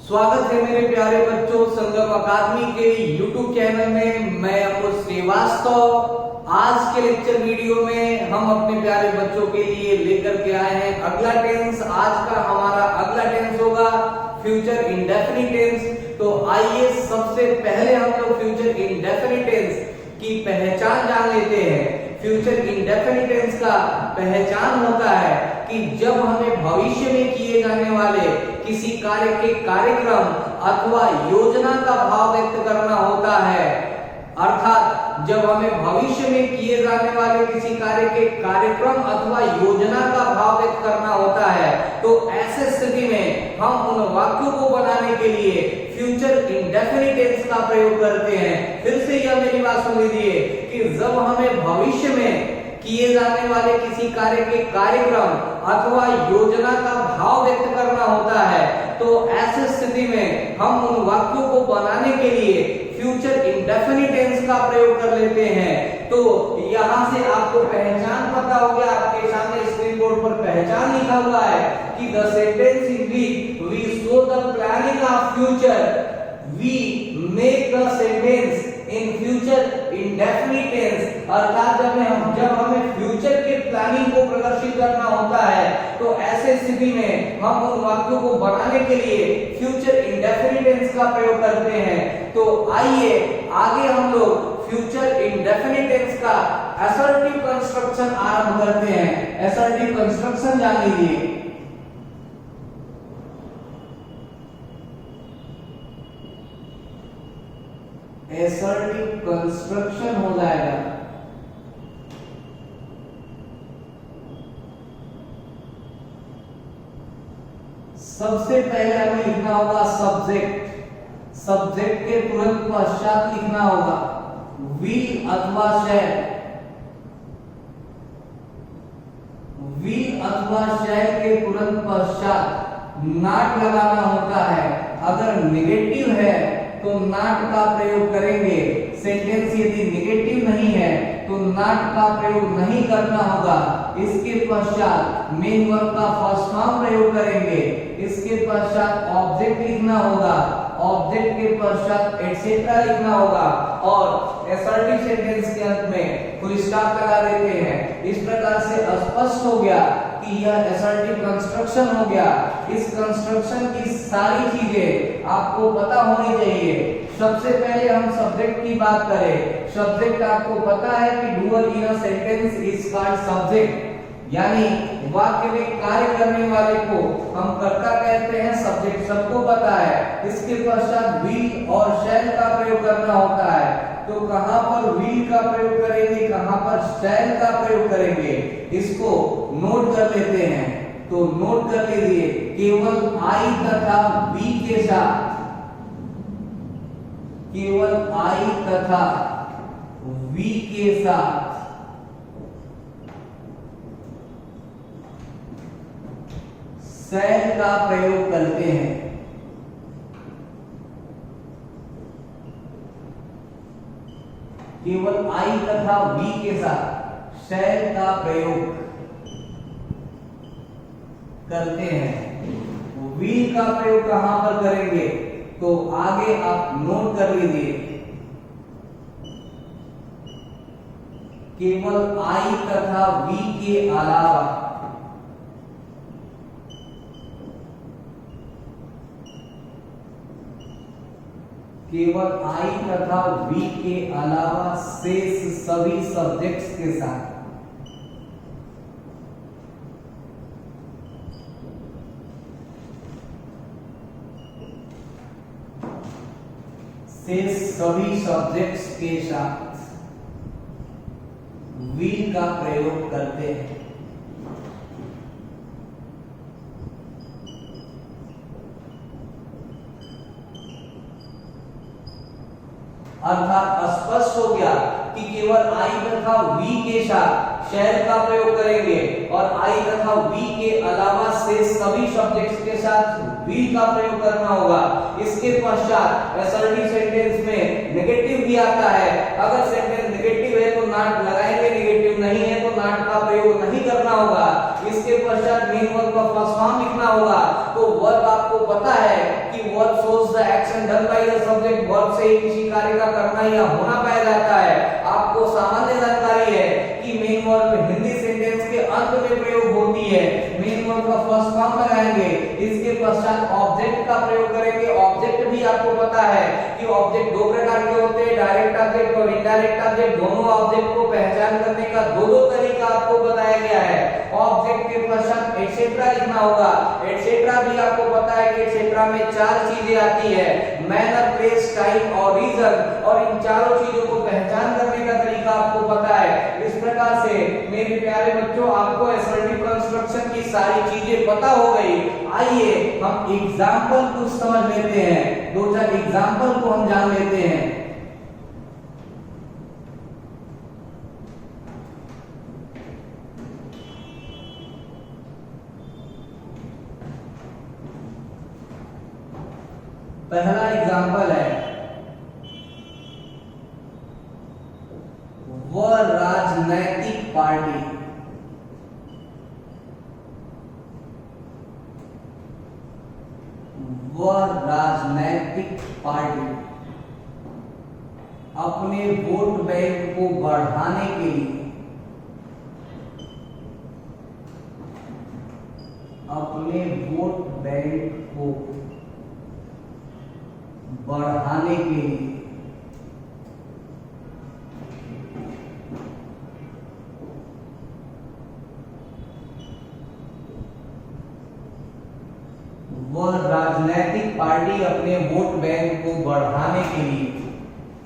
स्वागत है मेरे प्यारे बच्चों संगम अकादमी के YouTube चैनल में। मैं अमोल श्रीवास्तव। आज के लेक्चर वीडियो में हम अपने प्यारे बच्चों के लिए लेकर के आए हैं अगला टेंस। आज का हमारा अगला टेंस होगा फ्यूचर इंडेफिनिट टेंस। तो आइए सबसे पहले हम लोग फ्यूचर इंडेफिनिट टेंस की पहचान जान लेते हैं। फ्यूचर इंडेफिनिट टेंस का पहचान होता है कि जब हमें भविष्य में किए जाने वाले किसी कार्य के कार्यक्रम अथवा योजना का भाव व्यक्त करना होता है, अर्थात जब हमें भविष्य में किए जाने वाले किसी कार्य के कार्यक्रम अथवा योजना का भाव व्यक्त करना होता है, तो ऐसे स्थिति में हम उन वाक्यों को बनाने के लिए फ्यूचर इंडेफिनिट टेंस का प्रयोग करते हैं। फिर से यह मेरी बात सुन लीजिए कि जब हमें भविष्य में किए जाने वाले किसी कार्य के कार्यक्रम अथवा योजना का भाव व्यक्त करना होता है, तो ऐसी स्थिति में हम उन वाक्यों को बनाने के लिए फ्यूचर इंडेफिनिट टेंस का प्रयोग कर लेते हैं। तो यहाँ से आपको पहचान पता हो गया, आपके सामने स्क्रीन बोर्ड पर पहचान लिखा हुआ है कि the sentence in which we show the planning of future, we make the sentence in future indefinite tense. अर्थात जब हमें फ्यूचर के प्लानिंग को प्रदर्शित करना होता है, तो ऐसे स्थिति में हम उन वाक्यों को बनाने के लिए फ्यूचर इंडेफिनिट टेंस का प्रयोग करते हैं। तो आइए आगे हम लोग फ्यूचर इंडेफिनिट टेंस का असर्टिव कंस्ट्रक्शन आरंभ करते हैं। असर्टिव कंस्ट्रक्शन जान लीजिए। असर्टिव कंस्ट्रक्शन हो जाएगा सबसे पहले हमें लिखना होगा सब्जेक्ट। सब्जेक्ट के तुरंत पश्चात लिखना होगा विल अथवा शैल। विल अथवा शैल के तुरंत पश्चात नॉट लगाना होता है। अगर नेगेटिव है तो नॉट का प्रयोग करेंगे। सेंटेंस यदि नेगेटिव नहीं है तो नॉट का प्रयोग नहीं करना होगा। इसके पश्चात मेन वर्ब का फर्स्ट फॉर्म प्रयोग करेंगे। इसके पश्चात ऑब्जेक्ट लिखना होगा। ऑब्जेक्ट के पश्चात एटसेट्रा लिखना होगा और असर्टिव सेंटेंस के अंत में फुल स्टॉप लगा देते हैं। इस प्रकार से स्पष्ट हो गया कि यह असर्टिव कंस्ट्रक्शन हो गया। इस कंस्ट्रक्शन की सारी चीजें आपको पता होनी चाहिए। सबसे पहले हम सब्जेक्ट की बात करें। सब्जेक्ट आपको पता है कि doer in a sentence is called subject, यानी वाक्य में कार्य करने वाले को हम कर्ता कहते हैं। सब्जेक्ट सबको पता है। इसके पश्चात विल और शैल का प्रयोग करना होता है। तो कहां पर विल का प्रयोग करेंगे, कहां पर शैल का प्रयोग करेंगे, इसको नोट कर लेते हैं। तो नोट कर लीजिए, केवल आई तथा वी के साथ, केवल आई तथा वी के साथ शैल का प्रयोग करते हैं। केवल आई तथा वी के साथ शैल का प्रयोग करते हैं। विल का प्रयोग कहां पर करेंगे, तो आगे आप नोट कर लीजिए। केवल आई तथा वी के अलावा केवल आई तथा वी के अलावा शेष सभी सब्जेक्ट्स के साथ सभी सब्जेक्ट्स के साथ विल का प्रयोग करते हैं। अर्थात स्पष्ट हो गया कि केवल आई तथा वी के साथ शैल का प्रयोग करेंगे और आई तथा वी के अलावा से सभी सब्जेक्ट्स के साथ विल का प्रयोग करना होगा। इसके पश्चात असर्टिव सेंटेंस में नेगेटिव भी आता है। अगर सेंटेंस नेगेटिव है तो नॉट लगाएंगे, नेगेटिव नहीं है तो नॉट का प्रयोग नहीं करना होगा। इसके पश्चात मेन वर्ब का फर्स्ट फॉर्म लिखना होगा। तो वर्ब आपको पता है कि verb shows the action done by the subject, verb से किसी कार्य का करना या होना पाया जाता है। आपको सामान्य जानकारी है कि मेन वर्ब हिंदी सेंटेंस के अंत में प्रयोग होती है। मेन वर्ब का फर्स्ट फॉर्म लगाएंगे, इसके पश्चात ऑब्जेक्ट का प्रयोग करेंगे। ऑब्जेक्ट भी आपको पता है कि ऑब्जेक्ट दो प्रकार के होते हैं, डायरेक्ट ऑब्जेक्ट और इनडायरेक्ट ऑब्जेक्ट। दोनों ऑब्जेक्ट को पहचान करने का दो तरीका आपको बताया गया है। ऑब्जेक्ट के पश्चात एटसेट्रा लिखना होगा। एटसेट्रा भी आपको पता है कि एटसेट्रा में चार चीजें आती है, मैनर, प्लेस, टाइम और रीजन, और इन चारों चीजों को पहचान करने का तरीका आपको पता है। इस प्रकार से मेरे प्यारे बच्चों, आपको असर्टिव कंस्ट्रक्शन की सारी चीजें पता हो गई। आइए हम एग्जांपल कुछ समझ लेते हैं, दो चार एग्जांपल को हम जान लेते हैं। पहला एग्जांपल है, वह राजनैतिक पार्टी, वह राजनैतिक पार्टी अपने वोट बैंक को बढ़ाने के लिए, अपने वोट बैंक को बढ़ाने के लिए वह राजनैतिक पार्टी अपने वोट बैंक को बढ़ाने के लिए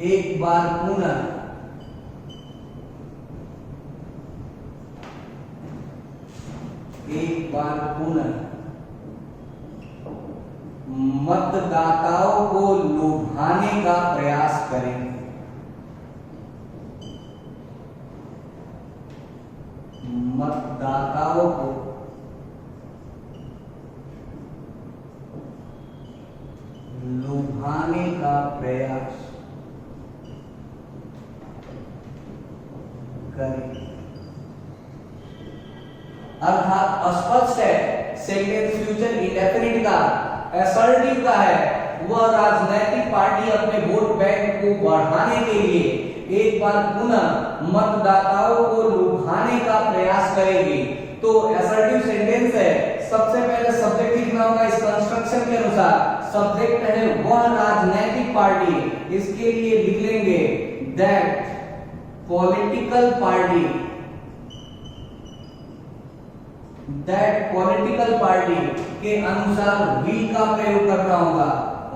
एक बार पुनः मतदाताओं को लुभाने का प्रयास करेंगे। मतदाताओं को लुभाने का प्रयास करेंगे। अर्थात स्पष्ट है, सेंटेंस फ्यूचर इंडेफिनिट का, असर्टिव का है। वह राजनैतिक पार्टी अपने वोट बैंक को बढ़ाने के लिए एक बार पुनः मतदाताओं को लुभाने का प्रयास करेगी। तो असर्टिव सेंटेंस है, सबसे पहले सब्जेक्ट लिखना होगा इस कंस्ट्रक्शन के अनुसार। सब्जेक्ट है वह राजनैतिक पार्टी, इसके लिए लिख लेंगे that political party, that political party के अनुसार वी का प्रयोग करना होगा।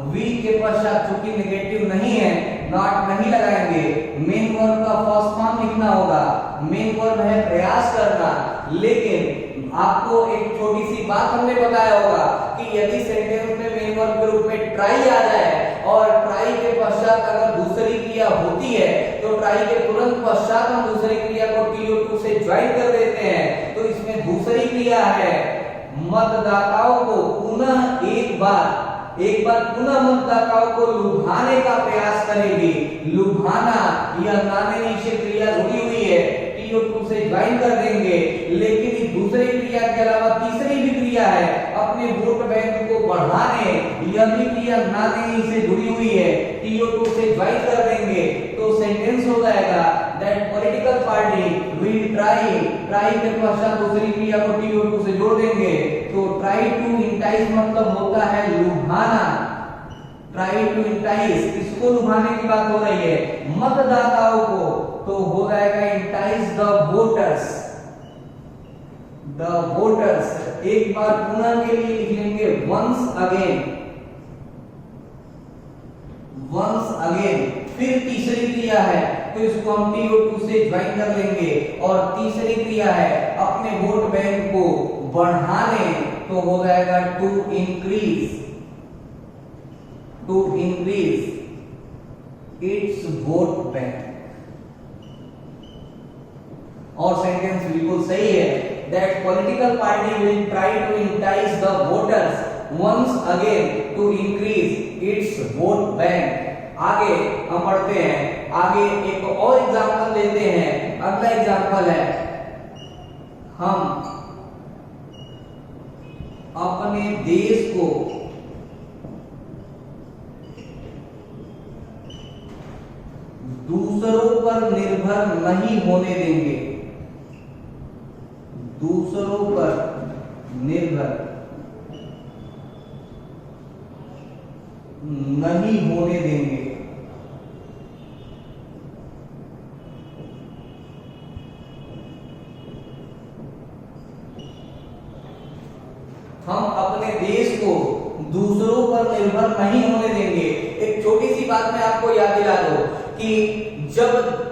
वी के पश्चात चूंकि नेगेटिव नहीं है, नॉट नहीं लगाएंगे। मेन वर्ब का फर्स्ट फॉर्म लिखना होगा। मेन वर्ब है प्रयास करना, लेकिन आपको एक छोटी सी बात हमने बताया होगा कि यदि सेंटेंस में मेन वर्ब के रूप में ट्राई आ जाए और ट्राई के पश्चात अगर दूसरी क्रिया होती है तो ट्राई के तुरंत पश्चात हम दूसरी क्रिया को TO2 से ज्वाइन कर देते हैं। तो इसमें दूसरी क्रिया है मतदाताओं को पुनः एक बार पुनः मतदाताओं को लुभाने का प्रयास करेगी। लुभाना यह नाने नीचे क्रिया जुड़ी हुई है, TO2 से ज्वाइन कर देंगे। लेकिन इस दूसरी क्रिया के अलावा तीसरी भी क्रिया है अपने वोट बैंक को बढ़ाने, यह भी क्रिया नाने से जुड़ी हुई है, TO2 से ज्वाइन कर देंगे। तो सेंटेंस हो जाएगा that political party will try के पश्चात दूसरी क्रिया को TO2 से जोड़ देंगे। तो ट्राई टू इंटाइज मतलब होता है लुभाना। ट्राई टू इंटाइज, किसको लुभाने की बात हो रही है? मतदाताओं को। तो हो जाएगा entice the voters, the voters. एक बार पुनः के लिए लिख लेंगे वंस अगेन। फिर तीसरी क्रिया है तो इसको हम TO2 से ज्वाइन कर लेंगे। और तीसरी क्रिया है अपने वोट बैंक को बढ़ाने, तो हो जाएगा to increase its vote bank. और सेंटेंस बिल्कुल सही है, that political party will try to entice the voters once again to increase its vote bank. आगे हम पढ़ते हैं, आगे एक और एग्जांपल लेते हैं। अगला एग्जांपल है, हम अपने देश को दूसरों पर निर्भर नहीं होने देंगे, दूसरों पर निर्भर नहीं होने देंगे। हम अपने देश को दूसरों पर निर्भर नहीं होने देंगे। एक छोटी सी बात मैं आपको याद दिला दूं कि जब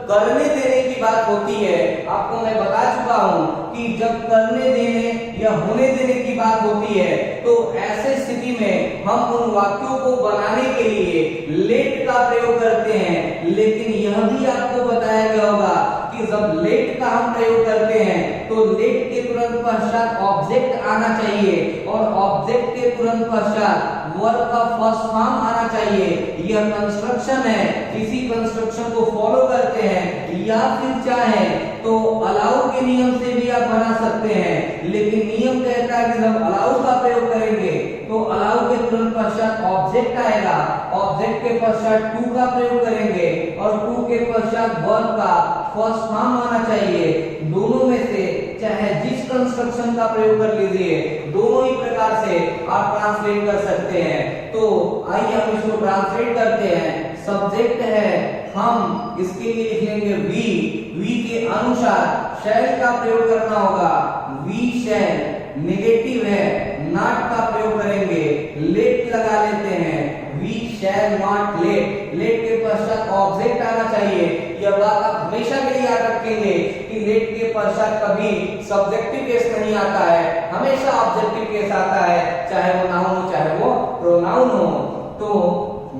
करने देने की बात होती है, आपको मैं बता चुका हूं कि जब करने देने या होने देने की बात होती है तो ऐसे स्थिति में हम उन वाक्यों को बनाने के लिए लेट का प्रयोग करते हैं। लेकिन यह भी आपको बताया गया होगा कि जब लेट का हम प्रयोग करते हैं तो लेट के तुरंत पश्चात ऑब्जेक्ट आना चाहिए और ऑब्जेक्ट के तुरंत पश्चात वर्ब का फर्स्ट फॉर्म आना चाहिए। यह कंस्ट्रक्शन है, किसी कंस्ट्रक्शन को फॉलो करते हैं या फिर चाहे तो अलाउ के नियम से भी आप बना सकते हैं। लेकिन नियम कहता है कि जब अलाउ का प्रयोग करेंगे तो अलाउ के तुरंत पश्चात ऑब्जेक्ट आएगा, ऑब्जेक्ट के पश्चात टू का प्रयोग करेंगे और टू के पश्चात वर्ब का फर्स्ट फॉर्म आना चाहिए। दोनों में से चाहे जिस कंस्ट्रक्शन का प्रयोग कर लीजिए, दोनों ही प्रकार से आप ट्रांसलेट कर सकते हैं। तो आइए हम इसको ट्रांसलेट करते हैं। सब्जेक्ट है हम, इसके लिए लिखेंगे वी, वी के अनुसार शैल का प्रयोग करना होगा, वी शैल। नेगेटिव है, नॉट का प्रयोग करेंगे, लेट लगा लेते हैं, we shall not let. Let के पश्चात ऑब्जेक्ट आना चाहिए। यह बात आप हमेशा के लिए याद रखेंगे कि लेट के पश्चात कभी सब्जेक्टिव केस नहीं आता है, हमेशा ऑब्जेक्टिव केस आता है, चाहे वो नाउन हो चाहे वो प्रोनाउन हो। तो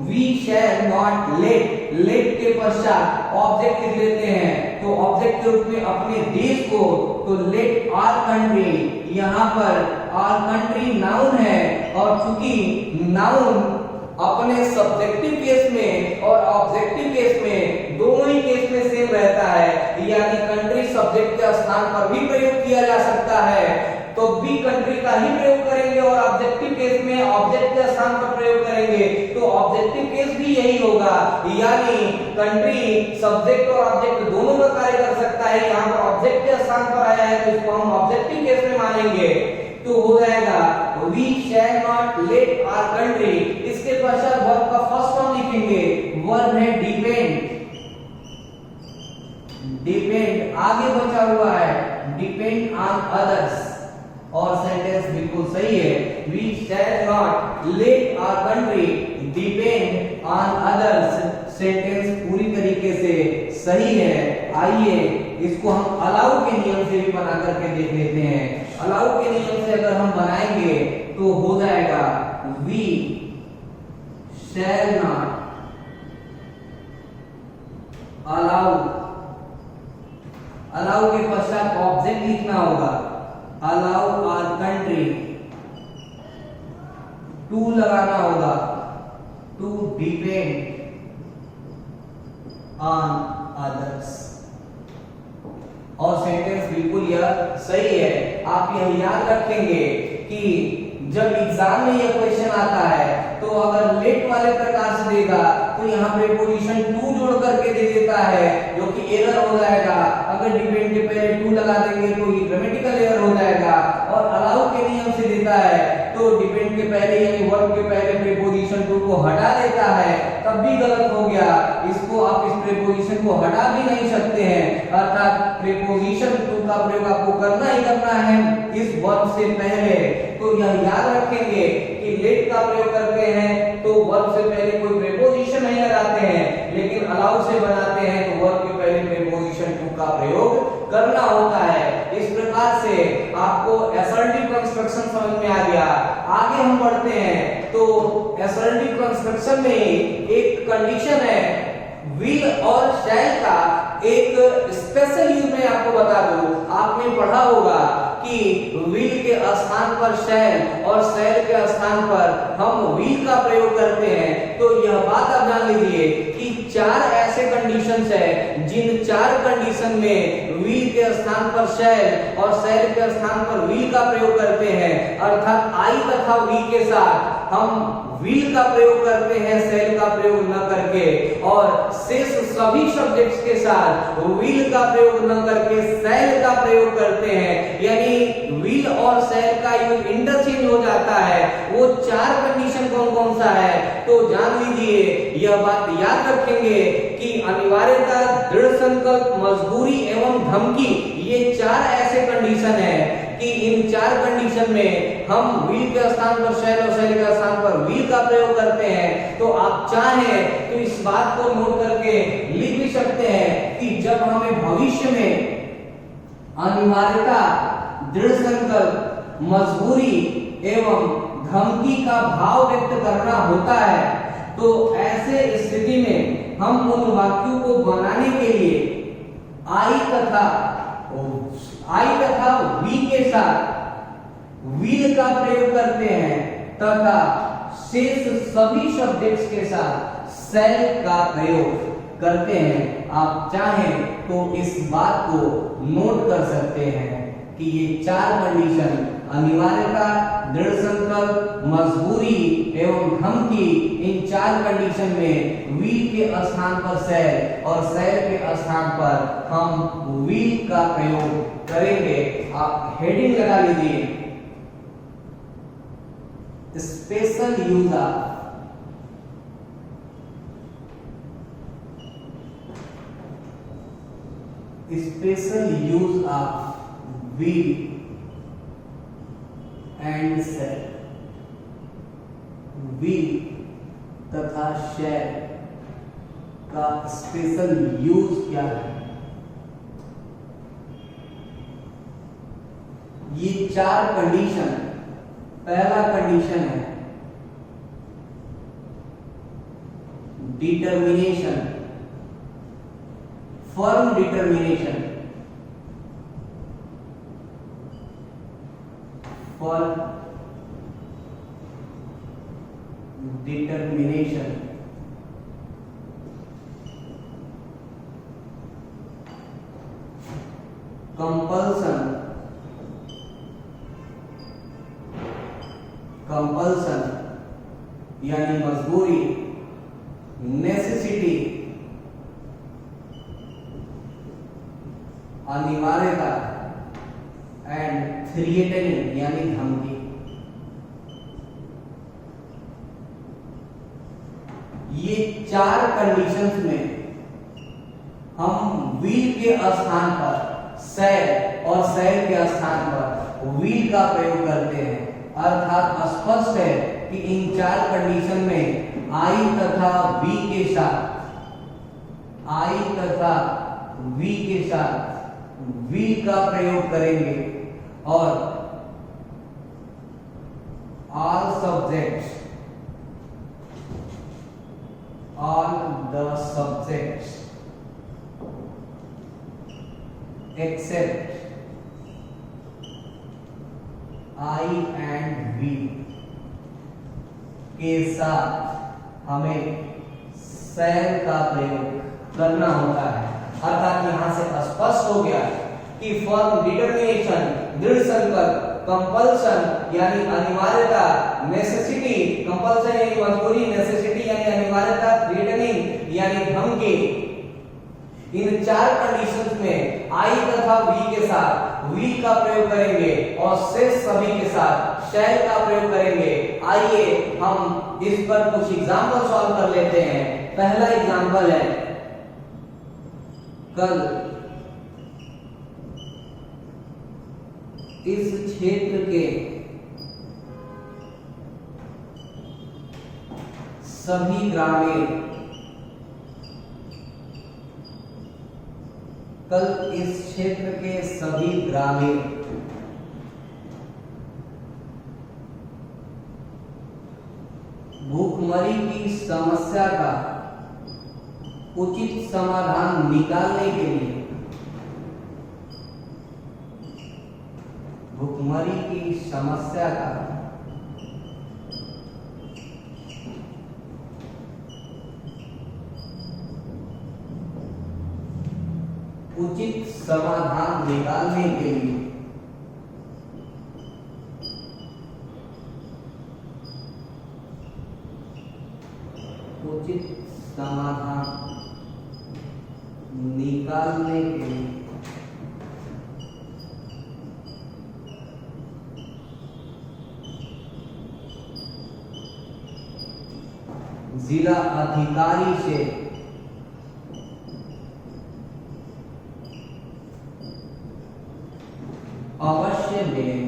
we shall not let, let के पश्चात ऑब्जेक्ट लिख लेते हैं, तो ऑब्जेक्ट के रूप में अपने देश को, तो लेट आवर कंट्री, यहाँ पर आवर कंट्री नाउन है और चूंकि नाउन अपने सब्जेक्टिव केस में और ऑब्जेक्टिव केस में दोनों ही केस में सेम रहता है, यानी कंट्री सब्जेक्ट के स्थान पर भी प्रयोग किया जा सकता है, तो भी कंट्री का ही प्रयोग करेंगे और ऑब्जेक्टिव केस में ऑब्जेक्ट के स्थान पर प्रयोग करेंगे, तो ऑब्जेक्टिव केस भी यही होगा, यानी कंट्री सब्जेक्ट और ऑब्जेक्ट दोनों का कार्य कर सकता है। यहाँ पर ऑब्जेक्ट के स्थान पर आया है तो इसको हम ऑब्जेक्टिव केस में मानेंगे, तो हो जाएगा we shall not let our country. इसके पश्चात वर्ब का फर्स्ट फॉर्म लिखेंगे, वर्ब है डिपेंड, डिपेंड आगे बचा हुआ है, डिपेंड ऑन अदर्स, और सेंटेंस बिल्कुल सही है। We shall not let our country depend on others, sentence पूरी तरीके से सही है। आइए इसको हम अलाउ के नियम से भी बना करके देख लेते हैं। अलाउ के नियम से अगर हम बनाएंगे तो हो जाएगा we shall not allow, allow के पश्चात ऑब्जेक्ट लिखना होगा, अलाउ आवर कंट्री, टू लगाना होगा, टू डिपेंड ऑन अदर्स, और सेंटेंस बिल्कुल यह सही है। आप यह याद रखेंगे कि जब एग्जाम में यह क्वेश्चन आता है तो अगर लेट वाले प्रकार से देगा तो यहाँ प्रीपोजिशन टू जोड़ करके दे देता है, जो कि एरर हो जाएगा। अगर डिपेंड के पहले टू लगा देंगे तो ये ग्रामेटिकल एरर हो जाएगा। और अलाउ के नियम से देता है तो डिपेंड के पहले यानी वर्ब के पहले प्रीपोजिशन टू को हटा देता है, तब भी गलत हो गया। इसको आप इस प्रीपोजिशन को हटा भी नहीं सकते हैं, अर्थात प्रीपोजिशन टू का प्रयोग आपको करना ही करना है इस वर्ब से पहले। तो यह याद रखेंगे कि लेट का प्रयोग करते हैं तो वर्ब से पहले कोई प्रीपोजिशन नहीं लगाते हैं, लेकिन अलाउ से बनाते हैं तो वर्ब के पहले प्रीपोजिशन टू का प्रयोग करना होता है। इस प्रकार से आपको असर्टिव कंस्ट्रक्शन समझ में आ गया। आगे हम बढ़ते हैं तो असर्टिव कंस्ट्रक्शन में एक कंडीशन है विल और शैल का, एक स्पेशल यूज में आपको बता दूं, आपने पढ़ा होगा कि विल के स्थान पर शैल और शैल के स्थान पर हम विल का प्रयोग करते हैं। तो यह बात आप जान लीजिए कि चार ऐसे कंडीशंस है जिन चार कंडीशन में व्हील के स्थान पर शैल और शैल के स्थान पर व्हील का प्रयोग करते हैं, अर्थात आई तथा वी के साथ हम व्हील का प्रयोग करते हैं सेल का प्रयोग न करके, और शेष सभी सब्जेक्ट्स के साथ व्हील का प्रयोग न करके सेल का प्रयोग करते हैं, यानी व्हील और सेल का यूज इंटरचेंज हो जाता है। वो चार कंडीशन कौन कौन सा है तो जान लीजिए, यह बात याद रखेंगे कि अनिवार्यता, दृढ़ संकल्प, मजबूरी एवं धमकी, ये चार ऐसे कंडीशन है कि इन चार कंडीशन में हम व्हील के स्थान पर शैल और शैल के स्थान पर व्हील का प्रयोग करते हैं। तो आप चाहें तो इस बात को नोट करके लिख भी सकते हैं कि जब हमें भविष्य में अनिवार्यता, दृढ़ संकल्प, मजबूरी एवं धमकी का भाव व्यक्त करना होता है तो ऐसे स्थिति में हम उन वाक्यों को बनाने के लिए आई तथा वी के साथ व्हील का प्रयोग करते हैं तथा शेष सभी सब्जेक्ट्स के साथ सेल का प्रयोग करते हैं। आप चाहें तो इस बात को नोट कर सकते हैं कि ये चार कंडीशन अनिवार्यता, दृढ़ संकल्प, मजबूरी एवं धमकी, इन चार कंडीशन में व्हील के स्थान पर सेल और सेल के स्थान पर हम व्हील का प्रयोग करेंगे। आप हेडिंग लगा लीजिए, special use of will and shall. Will तथा शैल का स्पेशल यूज क्या है? ये चार कंडीशन, पहला कंडीशन है determination, firm determination, firm determination, compulsion, compulsion यानी मजबूरी, नेसेसिटी अनिवार्यता एंड थ्रेटनिंग यानी धमकी। ये चार कंडीशंस में हम व्हील के स्थान पर सेल और सेल के स्थान पर व्हील का प्रयोग करते हैं, अर्थात स्पष्ट है कि इन चार कंडीशन में आई तथा वी के साथ व्हील का प्रयोग करेंगे और all the subjects except I and V के साथ हमें सेल का प्रयोग करना होता है। अर्थात यहां से स्पष्ट हो गया कि फर्म डिटर्मिनेशन, दृढ़ संकल्प, कंपल्सन यानी अनिवार्यता, नेसेसिटी, कंपल्सन यानी मजबूरी, नेसेसिटी यानी अनिवार्यता, थ्रेटनिंग यानी धमकी, इन चार कंडीशंस में आई तथा वी के साथ व्हील का प्रयोग करेंगे और शेष सभी के साथ शैल का प्रयोग करेंगे। आइए हम इस पर कुछ एग्जांपल सॉल्व कर लेते हैं। पहला एग्जांपल है, कल इस क्षेत्र के सभी ग्रामीण भूखमरी की समस्या का उचित समाधान निकालने के लिए भूखमरी की समस्या का उचित समाधान निकालने के लिए। उचित समाधान निकालने के लिए जिला अधिकारी से अवश्य मिलें।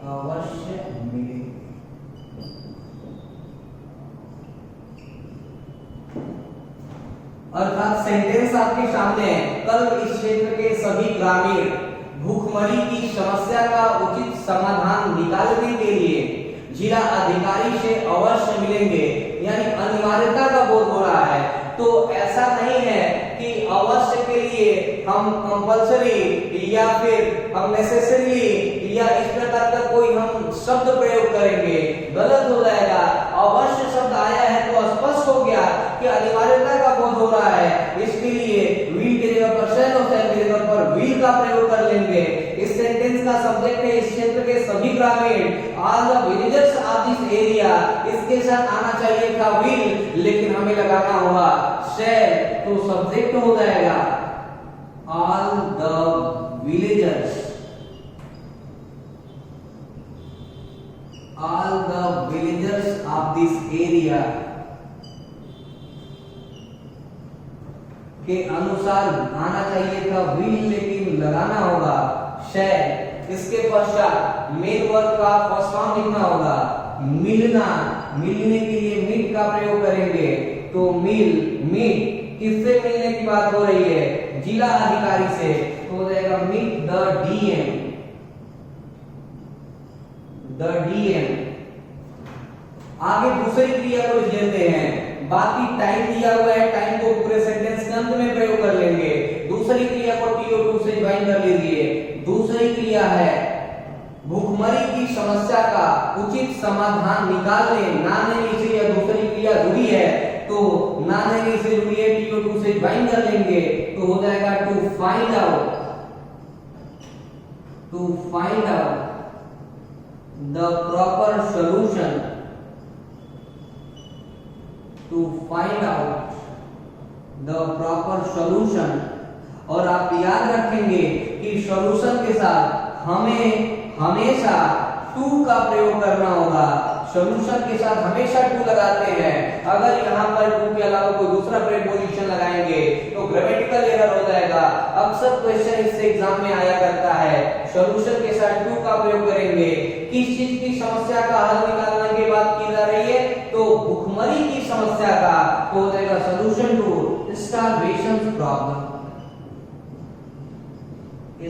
अवश्य मिलें। अर्थात सेंटेंस आपके सामने है, कल इस क्षेत्र के सभी ग्रामीण भूखमरी की समस्या का उचित समाधान निकालने के लिए जिला अधिकारी से अवश्य मिलेंगे, यानी अनिवार्यता का बोध हो रहा है। तो ऐसा नहीं है कि अवश्य के लिए हम कंपल्सरी या फिर हम नेसेसरीली या इस प्रकार का कोई हम शब्द प्रयोग करेंगे, गलत हो जाएगा। अवश्य शब्द आया है तो स्पष्ट हो गया कि अनिवार्यता का बोध हो रहा है, इसके लिए विल के जगह पर शैल और शैल की जगह पर विल का प्रयोग कर लेंगे। इस सेंटेंस का सब्जेक्ट है इस क्षेत्र के सभी ग्रामीण, all the villagers of this area. इसके साथ आना चाहिए था विल, लेकिन हमें लगाना होगा शैल, तो सब्जेक्ट हो जाएगा all the villagers. All the villagers of this area के अनुसार आना चाहिए था विल, लेकिन लगाना होगा शैल। इसके पश्चात मेन वर्ब का फर्स्ट फॉर्म लिखना होगा मिलना। मिलने के लिए मीट का प्रयोग करेंगे, तो मिल मीट किससे मिलने की बात हो रही है? जिला अधिकारी से, तो हो जाएगा meet the DM. The DM. आगे दूसरी क्रिया को लेते हैं, बाकी टाइम दिया हुआ है, टाइम को पूरे सेंटेंस के अंत में प्रयोग कर लेंगे। दूसरी क्रिया को TO2 से ज्वाइन कर लीजिए। दूसरी क्रिया है भूखमरी की समस्या का उचित समाधान निकालने। नाने से या दूसरी क्रिया जुड़ी है तो नाने से जुड़ी है, TO2 से ज्वाइन कर लेंगे, तो हो जाएगा to find out. To find out the proper solution. To find out the proper solution। और आप याद रखेंगे कि सॉल्यूशन के साथ हमें हमेशा टू का प्रयोग करना होगा। सॉल्यूशन के साथ हमेशा टू लगाते हैं। अगर यहाँ पर टू के अलावा कोई दूसरा प्रीपोजिशन लगाएंगे तो ग्रामेटिकल एरर हो जाएगा। अक्सर क्वेश्चन इससे एग्जाम में आया करता है। सॉल्यूशन के साथ टू का प्रयोग करेंगे। किस चीज की समस्या का हल निकालने की बात की जा रही है? तो भूखमरी की समस्या का, तो हो जाएगा solution to starvation problem.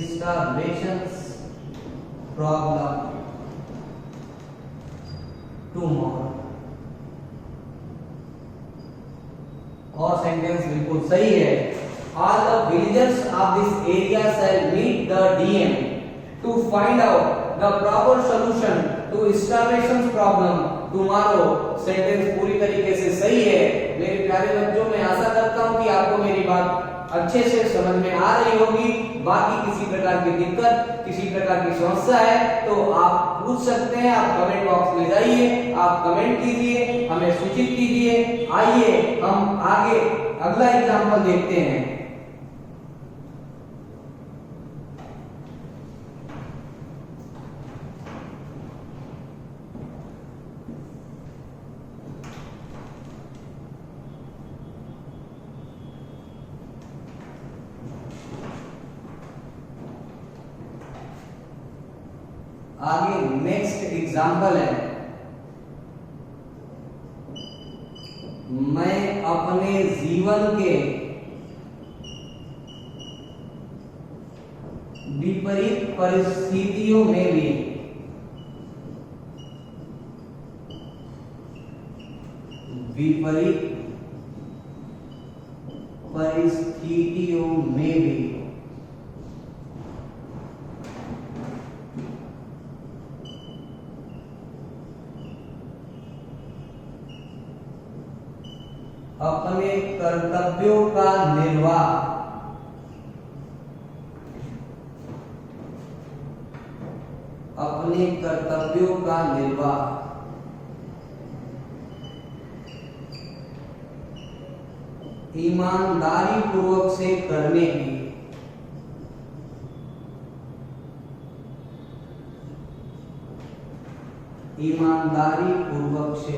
Starvation problem tomorrow. और सेंटेंस बिल्कुल सही है। All the villagers of this area shall meet the DM to find out the proper solution to starvation problem tomorrow। Sentence पूरी तरीके से सही है। मेरे प्यारे बच्चों, मैं आशा करता हूं कि आपको मेरी बात अच्छे से समझ में आ रही होगी। बाकी किसी प्रकार की दिक्कत, किसी प्रकार की समस्या है तो आप पूछ सकते हैं। आप कमेंट बॉक्स में जाइए, आप कमेंट कीजिए, हमें सूचित कीजिए। आइए हम आगे अगला एग्जाम्पल देखते हैं। आगे नेक्स्ट एग्जाम्पल है, मैं अपने जीवन के विपरीत परिस्थितियों में भी अपने कर्तव्यों का निर्वाह, अपने कर्तव्यों का निर्वाह ईमानदारी पूर्वक से करने की, ईमानदारी पूर्वक से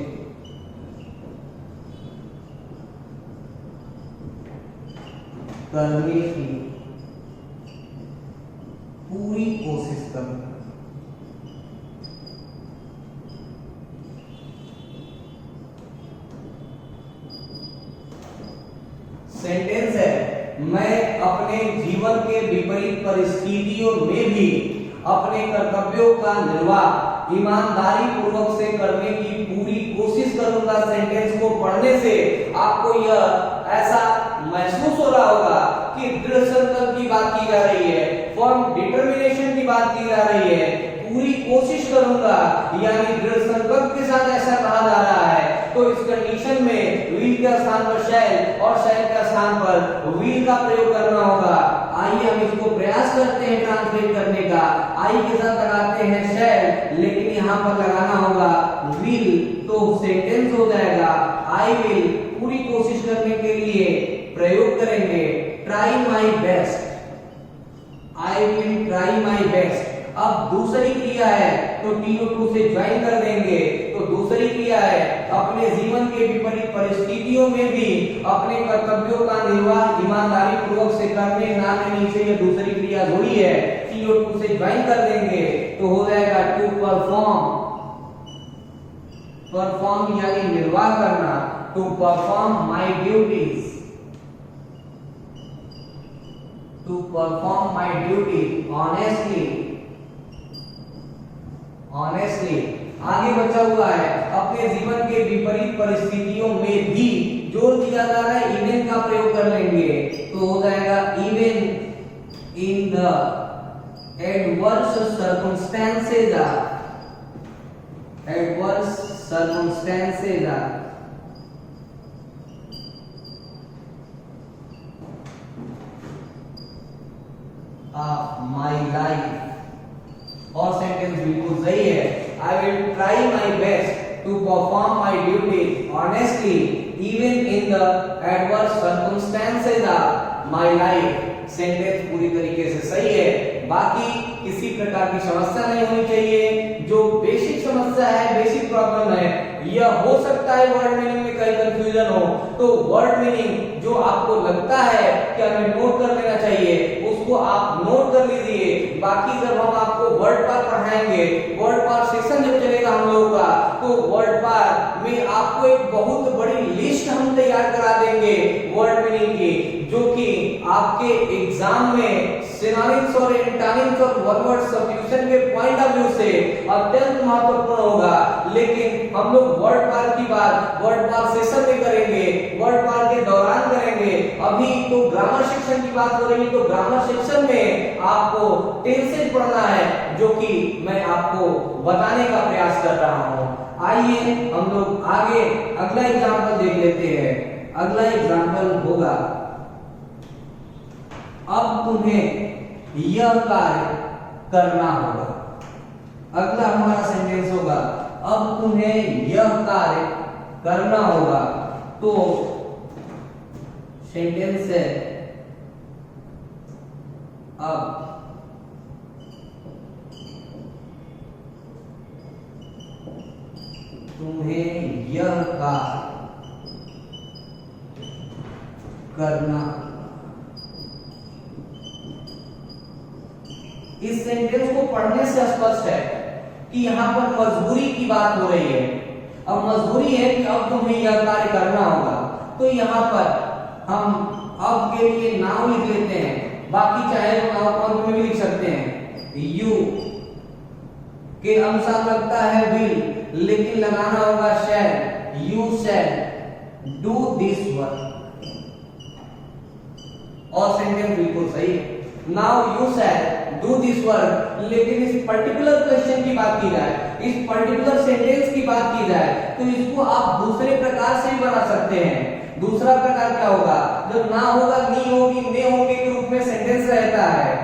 करने की पूरी कोशिश करना। सेंटेंस है, मैं अपने जीवन के विपरीत परिस्थितियों में भी अपने कर्तव्यों का निर्वाह ईमानदारी पूर्वक से करने की पूरी कोशिश करूंगा। सेंटेंस को पढ़ने से आपको यह ऐसा महसूस हो रहा होगा कि दृढ़ संकल्प की बात की जा रही है, फर्म डिटर्मिनेशन की बात की जा रही है, पूरी कोशिश करूंगा, यानी दृढ़ संकल्प के साथ ऐसा कहा जा रहा है। तो इस कंडीशन में विल के स्थान पर शैल और शैल के स्थान पर विल का प्रयोग करना होगा। आइए हम इसको प्रयास करते हैं ट्रांसलेट करने का। आई के साथ लगाते हैं शैल, लेकिन यहाँ पर लगाना होगा विल, तो सेंटेंस हो जाएगा आई विल, पूरी कोशिश करने के लिए प्रयोग करेंगे try my best, I will try my best. अब दूसरी क्रिया है तो TO2 से ज्वाइन कर देंगे। तो दूसरी क्रिया है, अपने जीवन के विपरीत परिस्थितियों में भी अपने कर्तव्यों का निर्वाह ईमानदारी पूर्वक से करने, ना में नीचे ये दूसरी क्रिया जुड़ी है, TO2 से ज्वाइन कर देंगे तो हो जाएगा टू परफॉर्म, परफॉर्म यानी निर्वाह करना, to perform my duties, to perform my duty honestly, honestly. आगे बचा हुआ है, अपने जीवन के विपरीत परिस्थितियों में भी जोर दिया जा रहा है, इवन का प्रयोग कर लेंगे तो हो जाएगा even in the adverse circumstances, adverse circumstances of my life. और सेंटेंस बिल्कुल सही है, I will try my best to perform my duty honestly even in the adverse circumstances of my life. Sentence पूरी तरीके से सही है, बाकी किसी प्रकार की समस्या नहीं होनी चाहिए। जो बेसिक समस्या है, बेसिक प्रॉब्लम है, यह हो सकता है वर्ड मीनिंग में कहीं कंफ्यूजन हो, तो वर्ड मीनिंग जो आपको लगता है कि हमें नोट कर लेना चाहिए उसको आप नोट कर लीजिए। बाकी जब हम आपको वर्ड पार पढ़ाएंगे, वर्ड पार सेशन जब चलेगा हम लोगों का, तो वर्ड पार में आपको एक बहुत बड़ी लिस्ट हम तैयार करा देंगे वर्ड मीनिंग की, जो कि आपके एग्जाम में सिनोनिम्स और एंटोनिम्स और वन वर्ड सब्स्टिट्यूशन के पॉइंट ऑफ व्यू से अत्यंत महत्वपूर्ण होगा। लेकिन हम लोग वर्ड पार की बात वर्ड पार सेशन में करेंगे, वर्ड पार के दौरान करेंगे। अभी तो ग्रामर सेक्शन की बात हो रही है, तो ग्रामर सेक्शन में आपको टेंसेज पढ़ना है, जो कि मैं आपको बताने का प्रयास कर रहा हूं। आइए हम लोग आगे अगला एग्जांपल देख लेते हैं। अगला एग्जांपल होगा, अब तुम्हें यह कार्य करना होगा। अगला हमारा सेंटेंस होगा, अब तुम्हें यह कार्य करना होगा। तो सेंटेंस है, अब तुम्हें यह कार्य करना। इस सेंटेंस को पढ़ने से स्पष्ट है कि यहां पर मजबूरी की बात हो रही है। अब मजबूरी है कि अब तुम्हें यह कार्य करना होगा, तो यहां पर हम अब के लिए नाउ लिख लेते हैं, बाकी चाहे तो नाउ फॉर्म में भी लिख सकते हैं। यू के अनुसार लगता है विल, लेकिन लगाना होगा shall. You shall do this work, और सेंटेंस बिल्कुल सही है। Now you shall do this work, लेकिन इस पर्टिकुलर क्वेश्चन की बात की जाए, इस पर्टिकुलर सेंटेंस की बात की जाए, तो इसको आप दूसरे प्रकार से भी बना सकते हैं। दूसरा प्रकार क्या होगा, जब ना होगा, नी होगी, ने होंगे के रूप में सेंटेंस रहता है,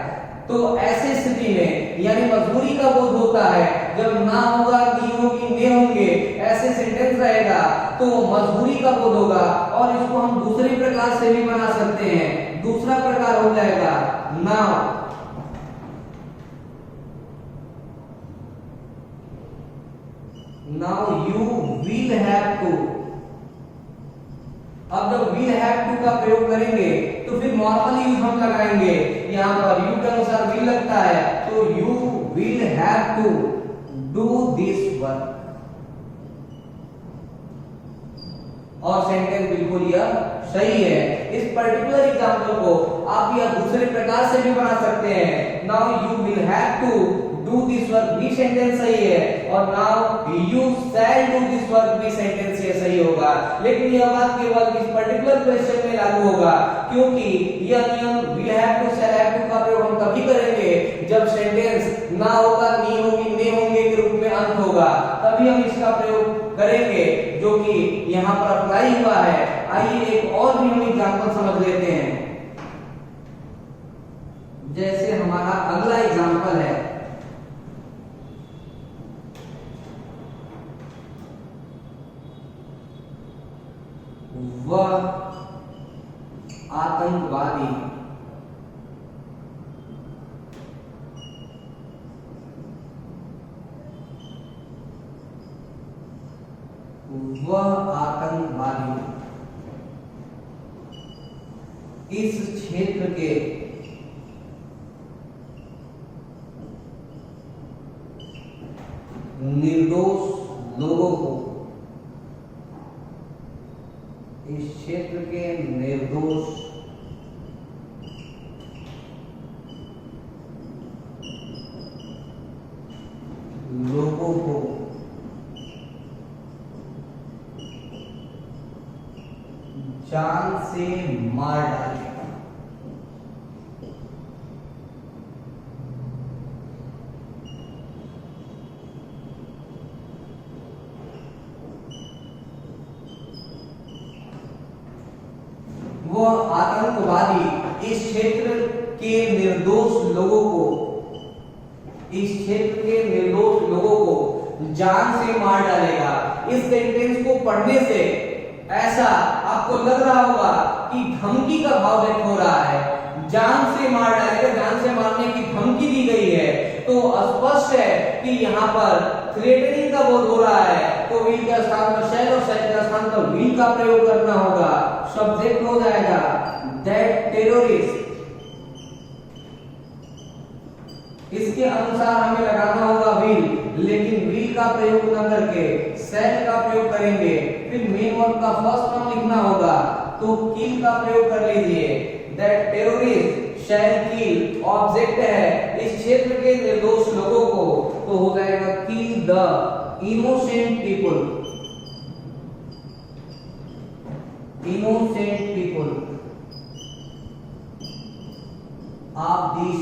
तो ऐसे स्थिति में यानी मजबूरी का बोध होता है, जब ना होगा, नी होगी, ने होंगे, ऐसे सेंटेंस रहेगा तो मजबूरी का बोध होगा। और इसको हम दूसरे प्रकार से भी बना सकते हैं। दूसरा प्रकार हो जाएगा now. Now you will have to। अब जब will have to का प्रयोग करेंगे तो फिर नॉर्मल यूज हम लगाएंगे। यहाँ पर you के अनुसार will लगता है तो you will have to do this work। और सेंटेंस बिल्कुल यह सही है। इस पर्टिकुलर एग्जांपल को आप यह दूसरे प्रकार से भी बना सकते हैं। Now you will have to do this work भी सेंटेंस सही है, और now you shall do this work भी सेंटेंस ये सही होगा। लेकिन यह बात केवल इस पर्टिकुलर क्वेश्चन में लागू होगा, क्योंकि यह नियम will have to, shall have to का प्रयोग हम तभी करेंगे जब सेंटेंस ना होगा, नी होगी, ने होंगे के रूप में अंत होगा, तभी हम इसका प्रयोग करेंगे, जो कि यहाँ पर अप्लाई हुआ है। आइए एक और भी हम एग्जांपल समझ लेते हैं। जैसे हमारा अगला एग्जांपल है, वह आतंकवादी इस क्षेत्र के निर्दोष लोगों को, इस क्षेत्र के निर्दोष लोगों को जान से मार डालेगा। वह आतंकवादी इस क्षेत्र के निर्दोष लोगों को, इस क्षेत्र के निर्दोष लोगों को जान से मार डालेगा। इस सेंटेंस को पढ़ने से ऐसा आपको लग रहा होगा कि धमकी का भाव व्यक्त हो रहा है। जान से मार डालेगा, जान से मारने की धमकी दी गई है, तो स्पष्ट है कि यहाँ पर थ्रेटनिंग का बोध हो रहा है। तो विल के स्थान पर शैल और शैल के स्थान पर विल का प्रयोग करना होगा। सब्जेक्ट हो जाएगा दैट टेररिस्ट। इसके अनुसार हमें लगाना होगा विल, लेकिन विल का प्रयोग न करके शैल का प्रयोग करेंगे। फिर मेन वर्ब का फर्स्ट फॉर्म लिखना होगा, तो किल का प्रयोग कर लीजिए। That terrorist shall kill, object है इस क्षेत्र के निर्दोष लोगों को, तो हो जाएगा kill the innocent people, innocent people of this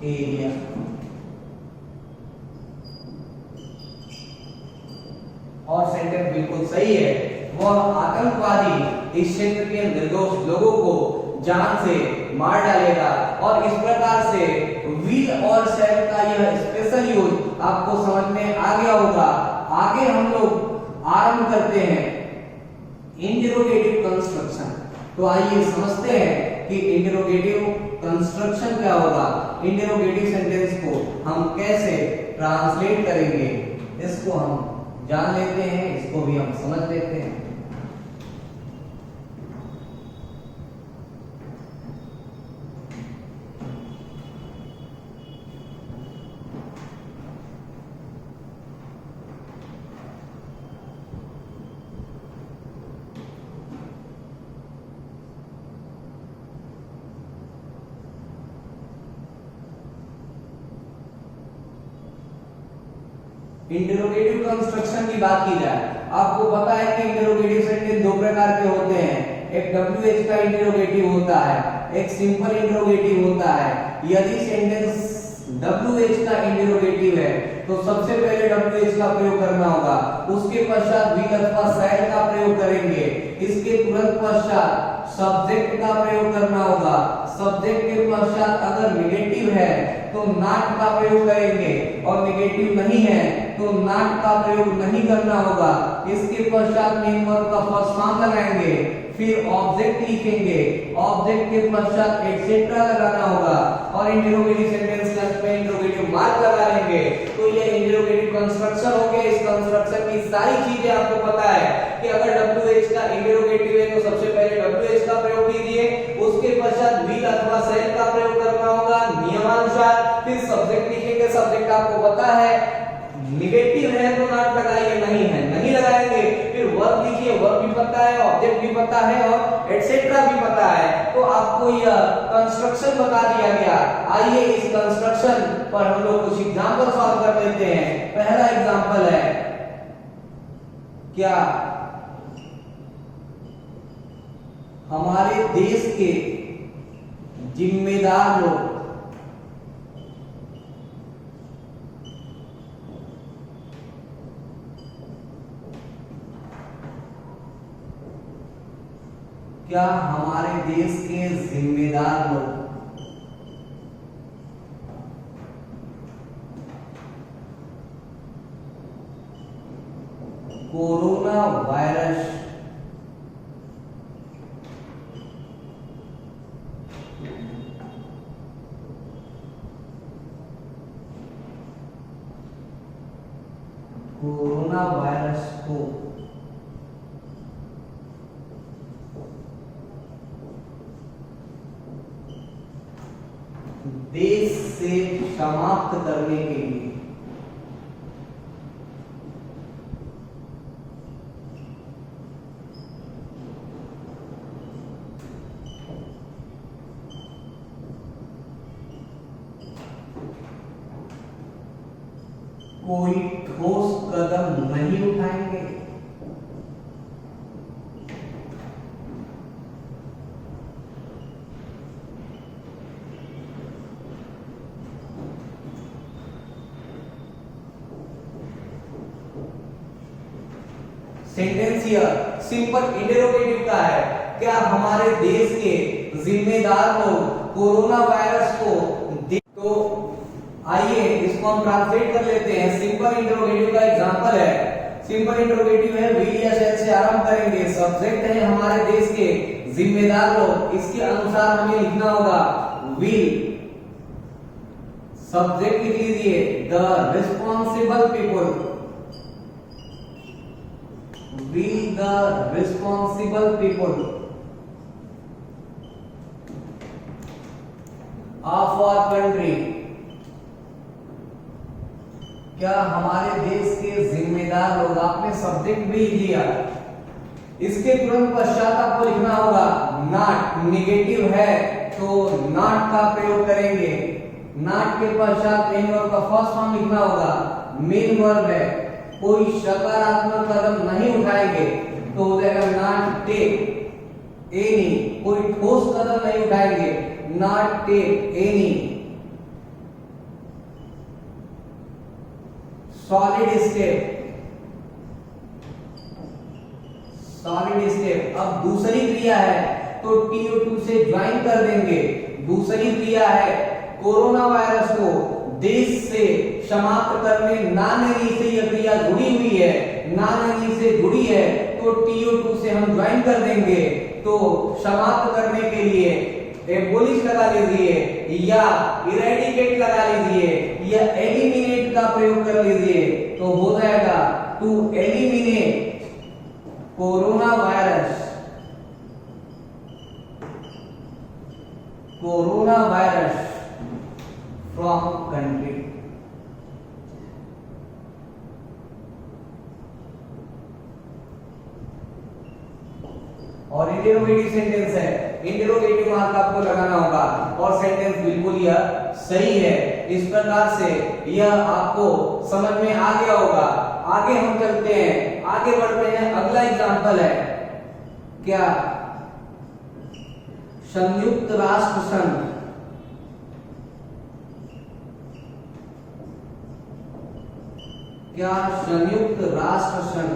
area. और सेंटेंस बिल्कुल सही है। वह आतंकवादी इस क्षेत्र के निर्दोष लोगों को जान से मार डालेगा। और इस प्रकार से विल और शैल का यह स्पेशल यूज आपको समझ में आ गया होगा। आगे हम लोग आरंभ करते हैं इंटरोगेटिव कंस्ट्रक्शन। तो आइए समझते हैं कि इंटरोगेटिव कंस्ट्रक्शन क्या होगा, इंटरोगेटिव सेंटेंस को हम कैसे ट्रांसलेट करेंगे, इसको हम जान लेते हैं, इसको भी हम समझ लेते हैं। इंटरोगेटिव कंस्ट्रक्शन की बात की जाए, आपको पता है कि इंटरोगेटिव सेंटेंस दो प्रकार के होते हैं। एक WH का इंटरोगेटिव होता है, एक सिंपल इंटरोगेटिव होता है। यदि सेंटेंस WH का इंटरोगेटिव है तो सबसे पहले WH का प्रयोग करना होगा, उसके पश्चात will अथवा shall का प्रयोग करेंगे, इसके तुरंत पश्चात सब्जेक्ट का प्रयोग करना होगा, सब्जेक्ट के पश्चात अगर निगेटिव है तो नॉट का प्रयोग करेंगे और निगेटिव नहीं है तो नॉट का प्रयोग नहीं करना होगा, इसके पश्चात मेन वर्ब का फर्स्ट फॉर्म लगाएंगे, फिर ऑब्जेक्ट लिखेंगे, ऑब्जेक्ट के पश्चात एटसेट्रा लगाना होगा और इंटरोगेटिव सेंटेंस के अंत में इंटरोगेटिव मार्क लगा लेंगे। तो ये इंटरोगेटिव कंस्ट्रक्शन हो गया। इस कंस्ट्रक्शन की सारी चीजें आपको पता है कि अगर WH का इंटरोगेटिव है तो सबसे पहले WH का प्रयोग कीजिए, उसके पश्चात will अथवा shall का प्रयोग करना होगा नियमानुसार, फिर सब्जेक्ट लिखेंगे, सब्जेक्ट आपको पता है निगेटिव है तो नॉट लगाइए, नहीं है नहीं लगाएंगे, फिर वर्ब लिखिए, वर्ब भी पता है, ऑब्जेक्ट भी पता है और एटसेट्रा भी पता है, तो आपको यह कंस्ट्रक्शन बता दिया गया। आइए इस कंस्ट्रक्शन पर हम लोग कुछ एग्जांपल सॉल्व कर लेते हैं। पहला एग्जांपल है क्या हमारे देश के जिम्मेदार लोग क्या हमारे देश के जिम्मेदार लोग कोरोना वायरस को देश से समाप्त करने के लिए कोई ठोस कदम नहीं उठाएंगे। सेंटेंस हियर सिंपल इंटरोगेटिव का है, क्या हमारे देश के जिम्मेदार लोग कोरोना वायरस को तो आइए इसको हम ट्रांसलेट कर लेते हैं। सिंपल इंटरोगेटिव का एग्जांपल है, सिंपल इंटरोगेटिव है will या shall से आरंभ करेंगे, सब्जेक्ट है हमारे देश के जिम्मेदार लोग, इसके अनुसार हमें लिखना होगा will, सब्जेक्ट लिख लीजिए the responsible people, will the responsible people of our country, क्या हमारे देश के जिम्मेदार लोग, आपने सब्जेक्ट भी लिया, इसके तुरंत पश्चात आपको लिखना होगा नॉट, निगेटिव है तो नॉट का प्रयोग करेंगे, नॉट के पश्चात मेन वर्ब का फर्स्ट फॉर्म लिखना होगा, मेन वर्ब है, कोई सकारात्मक कदम नहीं उठाएंगे तो हो जाएगा नॉट टेक एनी, कोई ठोस कदम नहीं उठाएंगे, not take any solid step. अब दूसरी क्रिया है तो TO2 से ज्वाइन कर देंगे, दूसरी क्रिया है कोरोना वायरस को देश से समाप्त करने, नानी से यह क्रिया जुड़ी हुई है, नानी से जुड़ी है तो TO2 से हम ज्वाइन कर देंगे, तो समाप्त करने के लिए एबोलिश लगा लीजिए या इरेडिकेट लगा लीजिए या एलिमिनेट का प्रयोग कर लीजिए, तो हो जाएगा to eliminate corona virus from country. और इंटरोगेटिव सेंटेंस है, इंटरोगेटिव मार्क आपको लगाना होगा और सेंटेंस बिल्कुल यह सही है। इस प्रकार से यह आपको समझ में आ गया होगा। आगे हम चलते हैं, आगे बढ़ते हैं। अगला एग्जांपल है क्या संयुक्त राष्ट्र संघ क्या संयुक्त राष्ट्र संघ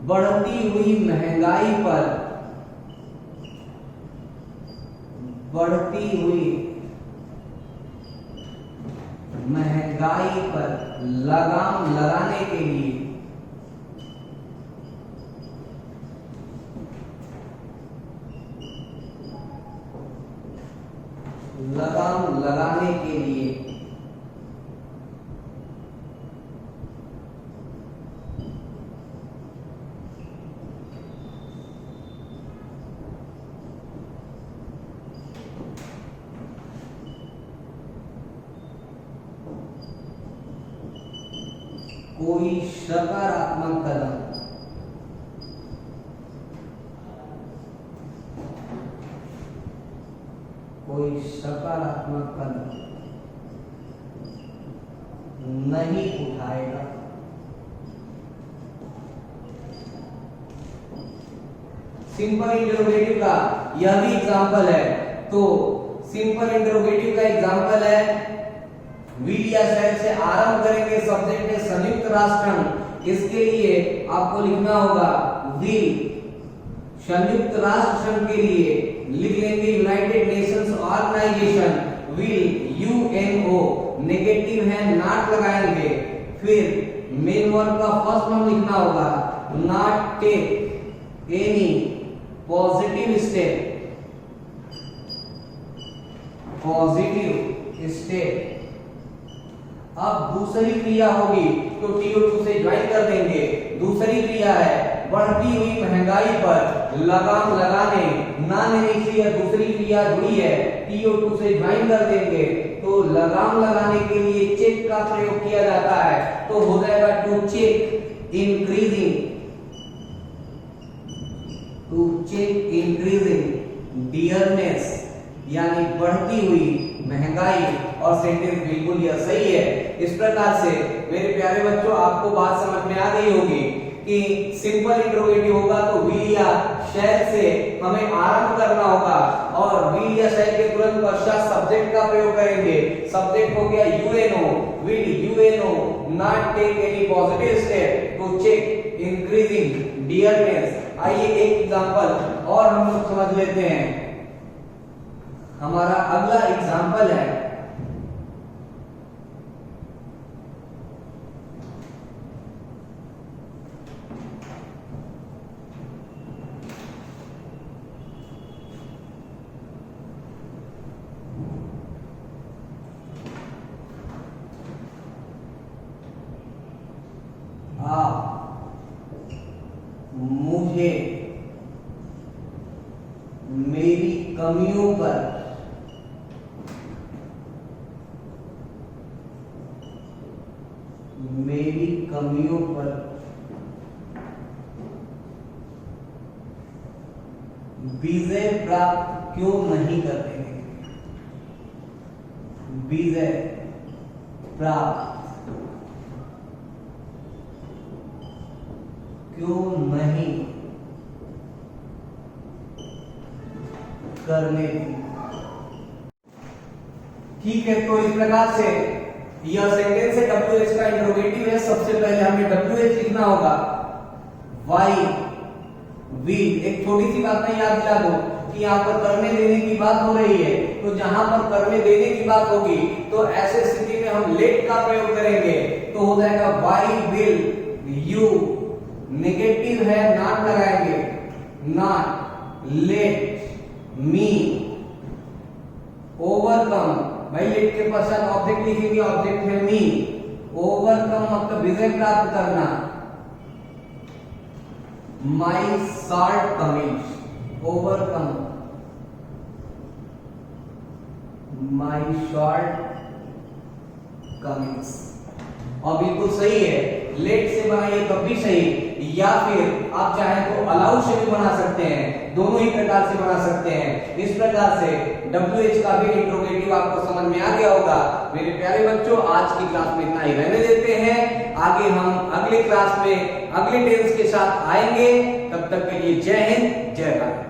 बढ़ती हुई महंगाई पर लगाम लगाने के लिए कोई सकारात्मक कदम नहीं उठाएगा। सिंपल इंटरोगेटिव का यह भी एग्जांपल है। तो सिंपल इंटरोगेटिव का एग्जांपल है विल या शैल से आरंभ करेंगे, सब्जेक्ट है संयुक्त राष्ट्र। इसके लिए आपको लिखना होगा विल, संयुक्त राष्ट्र संघ के लिए लिख लेंगे United Nations Organization, will UNO, negative है नॉट लगाएंगे। फिर मेन वर्ब का फर्स्ट फॉर्म लिखना होगा not take any positive step. अब दूसरी क्रिया होगी तो TO2 से ज्वाइन कर देंगे। दूसरी क्रिया है बढ़ती हुई महंगाई पर लगाम लगाने, ना लेने से यह दूसरी क्रिया जुड़ी है, TO2 से ज्वाइन कर देंगे। तो लगाम लगाने के लिए चेक का प्रयोग किया जाता है, तो हो जाएगा टू चेक इंक्रीजिंग डियरनेस, यानी बढ़ती हुई महंगाई। और सेंटेंस बिल्कुल यह सही है। इस प्रकार से मेरे प्यारे बच्चों आपको बात समझ में आ गई होगी कि सिंपल इंटरोगेटिव होगा तो विल या शैल से हमें आरंभ करना होगा और विल या शैल के तुरंत पश्चात सब्जेक्ट का प्रयोग करेंगे। सब्जेक्ट हो गया UNO, will UNO not take any positive step to check increasing dearness. आइए एक एग्जांपल और हम लोग समझ लेते हैं। हमारा अगला एग्जांपल है मुझे मेरी कमियों पर विजय प्राप्त क्यों नहीं करते हैं? विजय प्राप्त क्यों नहीं करने दी? ठीक है, तो इस प्रकार से यह सेंटेंस है WH का इंटरोगेटिव है। सबसे पहले हमें WH लिखना होगा, वाई विल। एक छोटी सी बात मैं याद दिला दूं कि यहाँ पर करने देने की बात हो रही है, तो जहां पर करने देने की बात होगी तो ऐसे स्थिति में हम लेट का प्रयोग करेंगे, तो हो जाएगा वाई विल यू, नेगेटिव है नॉट लगाएंगे, नॉट लेट मी ओवरकम। भाई लेट के पश्चात ऑब्जेक्ट लिखेंगे, ऑब्जेक्ट है मी। ओवरकम मतलब विजय प्राप्त करना, my shortcomings, overcome my shortcomings. और बिल्कुल सही है, लेट से बनाइए तब भी सही, या फिर आप चाहें तो अलाउ से भी बना सकते हैं, दोनों ही प्रकार से बना सकते हैं। इस प्रकार से WH का भी इंट्रोगेटिव आपको समझ में आ गया होगा। मेरे प्यारे बच्चों, आज की क्लास में इतना ही रहने देते हैं। आगे हम अगले क्लास में अगले टेंस के साथ आएंगे। तब तक के लिए जय हिंद, जय भारत।